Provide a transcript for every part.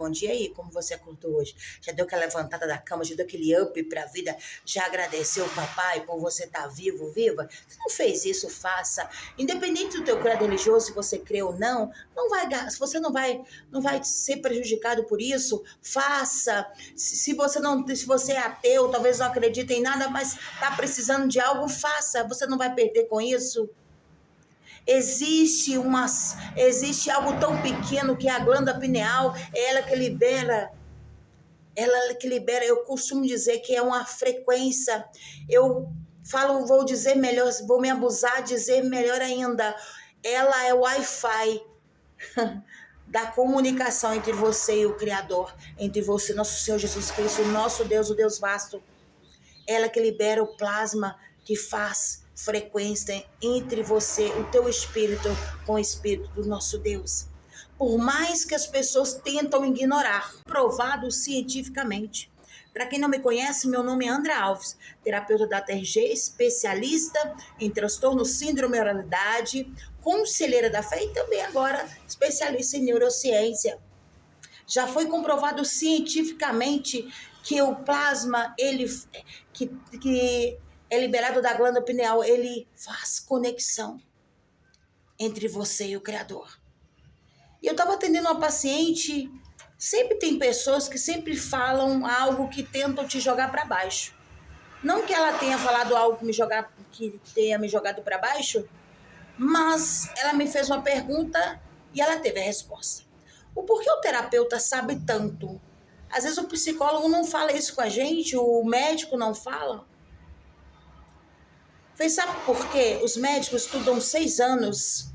Bom dia aí, como você acordou hoje? Já deu aquela levantada da cama, já deu aquele up pra vida? Já agradeceu o papai por você estar vivo, viva? Se não fez isso, faça. Independente do teu credo religioso, se você crê ou não, se você não vai ser prejudicado por isso, faça. Se você é ateu, talvez não acredite em nada, mas tá precisando de algo, faça. Você não vai perder com isso. Existe algo tão pequeno que é a glândula pineal, é ela que libera, eu costumo dizer que é uma frequência. Vou dizer melhor, vou me abusar, dizer melhor ainda, ela é o Wi-Fi da comunicação entre você e o Criador, entre você, nosso Senhor Jesus Cristo, nosso Deus, o Deus vasto. Ela que libera o plasma, que faz frequência entre você, o teu espírito, com o espírito do nosso Deus. Por mais que as pessoas tentam ignorar, provado cientificamente. Para quem não me conhece, meu nome é Andra Alves, terapeuta da TRG, especialista em transtorno síndrome e oralidade, conselheira da fé e também agora especialista em neurociência. Já foi comprovado cientificamente que o plasma, que é liberado da glândula pineal, ele faz conexão entre você e o Criador. E eu estava atendendo uma paciente, sempre tem pessoas que sempre falam algo que tentam te jogar para baixo. Não que ela tenha falado algo que tenha me jogado para baixo, mas ela me fez uma pergunta e ela teve a resposta. O porquê o terapeuta sabe tanto? Às vezes o psicólogo não fala isso com a gente, o médico não fala. Você sabe por quê? Os médicos estudam 6 anos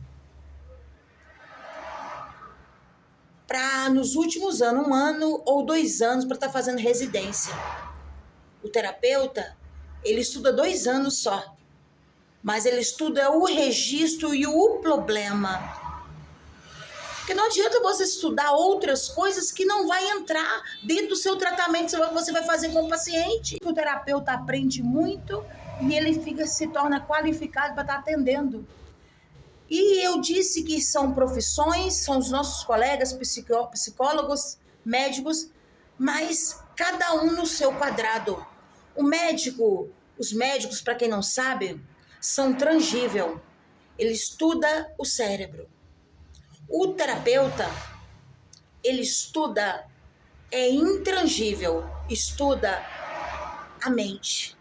para, nos últimos anos, 1 ano ou 2 anos para estar fazendo residência. O terapeuta, ele estuda 2 anos só, mas ele estuda o registro e o problema. Porque não adianta você estudar outras coisas que não vai entrar dentro do seu tratamento que você vai fazer com o paciente. O terapeuta aprende muito e ele se torna qualificado para estar atendendo. E eu disse que são profissões, são os nossos colegas psicólogos, médicos, mas cada um no seu quadrado. Os médicos, para quem não sabe, são tangível. Ele estuda o cérebro. O terapeuta, ele estuda, é intangível, estuda a mente.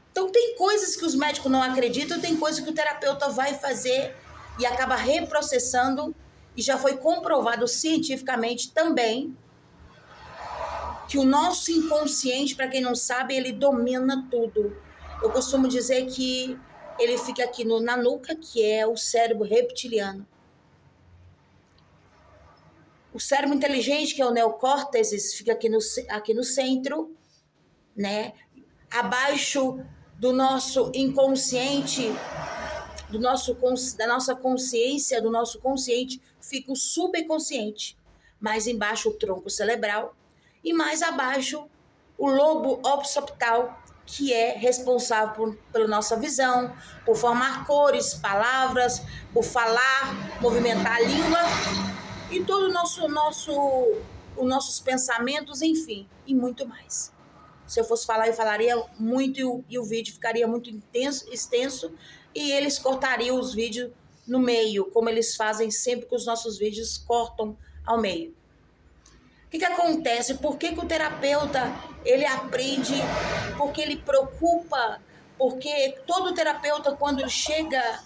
Então tem coisas que os médicos não acreditam, tem coisas que o terapeuta vai fazer e acaba reprocessando, e já foi comprovado cientificamente também que o nosso inconsciente, para quem não sabe, ele domina tudo. Eu costumo dizer que ele fica aqui na nuca, que é o cérebro reptiliano. O cérebro inteligente, que é o neocórtex, fica aqui no centro, né? Abaixo do nosso inconsciente, da nossa consciência, do nosso consciente, fica o subconsciente. Mais embaixo o tronco cerebral e mais abaixo o lobo occipital, que é responsável pela nossa visão, por formar cores, palavras, por falar, movimentar a língua e todo os nossos pensamentos, enfim, e muito mais. Se eu fosse falar, eu falaria muito e o vídeo ficaria muito extenso e eles cortariam os vídeos no meio, como eles fazem sempre que os nossos vídeos cortam ao meio. O que acontece? Por que o terapeuta, ele aprende? Porque ele preocupa, porque todo terapeuta, quando ele chega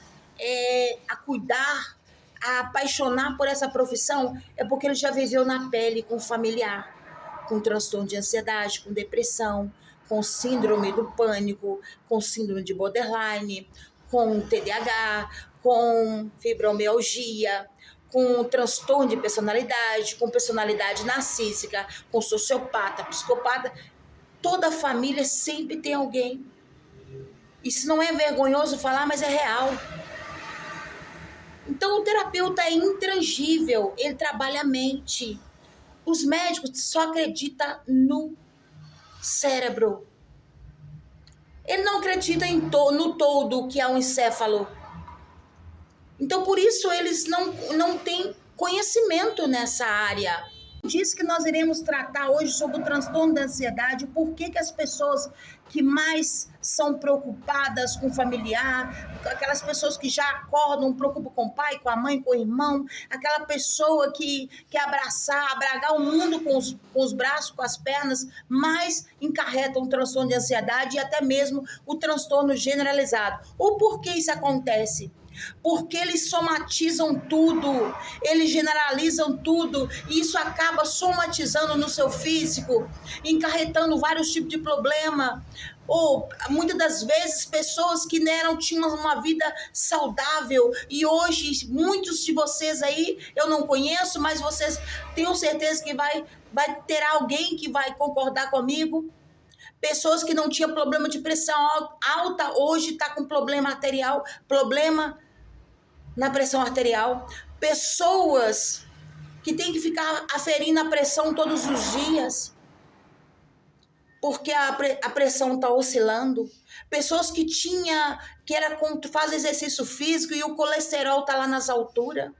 a cuidar, a apaixonar por essa profissão, é porque ele já viveu na pele com familiar, com transtorno de ansiedade, com depressão, com síndrome do pânico, com síndrome de borderline, com TDAH, com fibromialgia, com transtorno de personalidade, com personalidade narcísica, com sociopata, psicopata. Toda a família sempre tem alguém. Isso não é vergonhoso falar, mas é real. Então, o terapeuta é intangível, ele trabalha a mente. Os médicos só acreditam no cérebro. Ele não acredita no todo, que é um encéfalo. Então, por isso, eles não têm conhecimento nessa área. Diz que nós iremos tratar hoje sobre o transtorno da ansiedade, por que as pessoas que mais são preocupadas com o familiar, aquelas pessoas que já acordam, preocupam com o pai, com a mãe, com o irmão, aquela pessoa que quer abragar o mundo com os braços, com as pernas, mais encarretam um transtorno de ansiedade e até mesmo o transtorno generalizado. O porquê isso acontece? Porque eles somatizam tudo, eles generalizam tudo, e isso acaba somatizando no seu físico, encarretando vários tipos de problema. Ou muitas das vezes pessoas que tinham uma vida saudável, e hoje muitos de vocês aí eu não conheço, mas vocês tenho certeza que vai ter alguém que vai concordar comigo. Pessoas que não tinham problema de pressão alta, hoje está com problema arterial, problema na pressão arterial. Pessoas que têm que ficar aferindo a pressão todos os dias, porque a pressão está oscilando. Pessoas que faz exercício físico e o colesterol está lá nas alturas.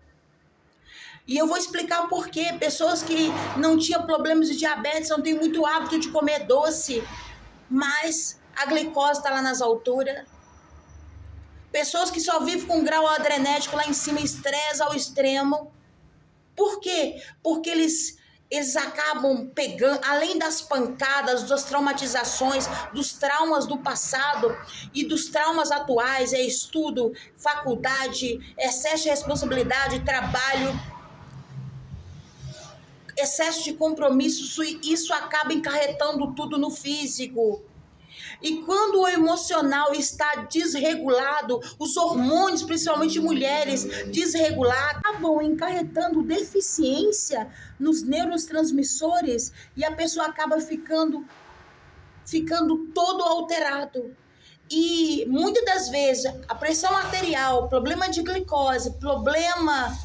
E eu vou explicar o porquê. Pessoas que não tinham problemas de diabetes, não têm muito hábito de comer doce, mas a glicose está lá nas alturas. Pessoas que só vivem com grau adrenético lá em cima, estresse ao extremo. Por quê? Porque eles acabam pegando, além das pancadas, das traumatizações, dos traumas do passado e dos traumas atuais, estudo, faculdade, excesso de responsabilidade, trabalho, excesso de compromisso, isso acaba encarretando tudo no físico. E quando o emocional está desregulado, os hormônios, principalmente mulheres, desregulados, acabam encarretando deficiência nos neurotransmissores e a pessoa acaba ficando todo alterado. E muitas das vezes a pressão arterial, problema de glicose, problemas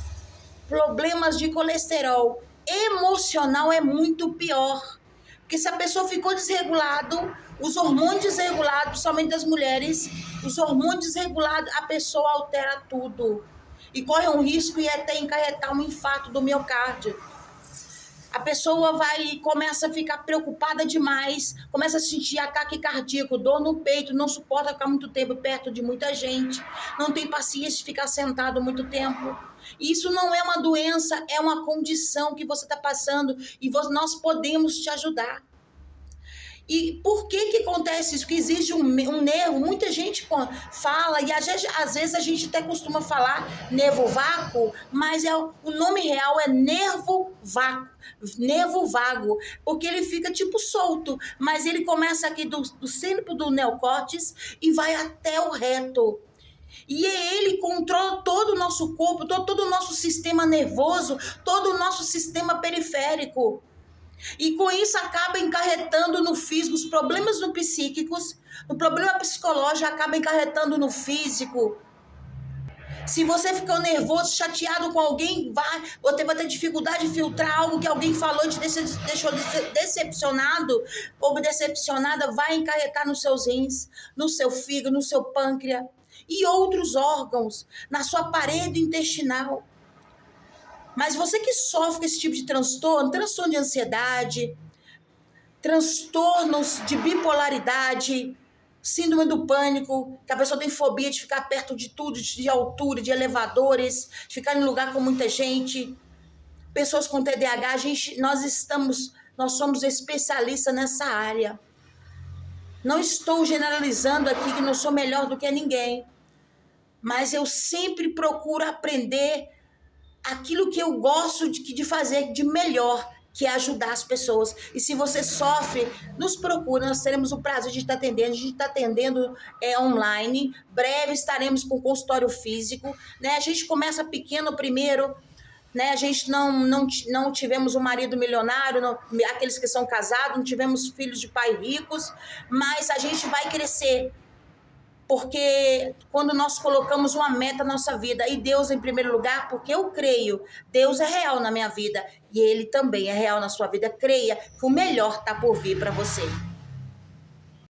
de colesterol, emocional é muito pior. Porque se a pessoa ficou desregulado, os hormônios desregulados, somente das mulheres, os hormônios desregulados, a pessoa altera tudo. E corre um risco e até encarretar um infarto do miocárdio. A pessoa começa a ficar preocupada demais, começa a sentir ataque cardíaco, dor no peito, não suporta ficar muito tempo perto de muita gente, não tem paciência de ficar sentado muito tempo. Isso não é uma doença, é uma condição que você está passando e nós podemos te ajudar. E por que acontece isso? Que existe um nervo, muita gente fala, e às vezes a gente até costuma falar nervo vago, mas o nome real é nervo vago, porque ele fica tipo solto, mas ele começa aqui do centro do neocórtex e vai até o reto. E ele controla todo o nosso corpo, todo o nosso sistema nervoso, todo o nosso sistema periférico. E com isso acaba encarretando no físico, os problemas no psíquicos, o problema psicológico acaba encarretando no físico. Se você ficou nervoso, chateado com alguém, você vai ter dificuldade de filtrar algo que alguém falou e te deixou decepcionado ou decepcionada, vai encarretar nos seus rins, no seu fígado, no seu pâncreas e outros órgãos, na sua parede intestinal. Mas você que sofre com esse tipo de transtorno de ansiedade, transtornos de bipolaridade, síndrome do pânico, que a pessoa tem fobia de ficar perto de tudo, de altura, de elevadores, de ficar em lugar com muita gente, pessoas com TDAH, nós somos especialistas nessa área. Não estou generalizando aqui que não sou melhor do que ninguém, mas eu sempre procuro aprender aquilo que eu gosto de fazer de melhor, que é ajudar as pessoas. E se você sofre, nos procura, nós teremos o prazer de estar atendendo. A gente está atendendo online, breve estaremos com consultório físico, né? A gente começa pequeno primeiro, né? A gente não tivemos um marido milionário, aqueles que são casados, não tivemos filhos de pais ricos, mas a gente vai crescer. Porque quando nós colocamos uma meta na nossa vida e Deus em primeiro lugar, porque eu creio, Deus é real na minha vida e Ele também é real na sua vida, creia que o melhor está por vir para você.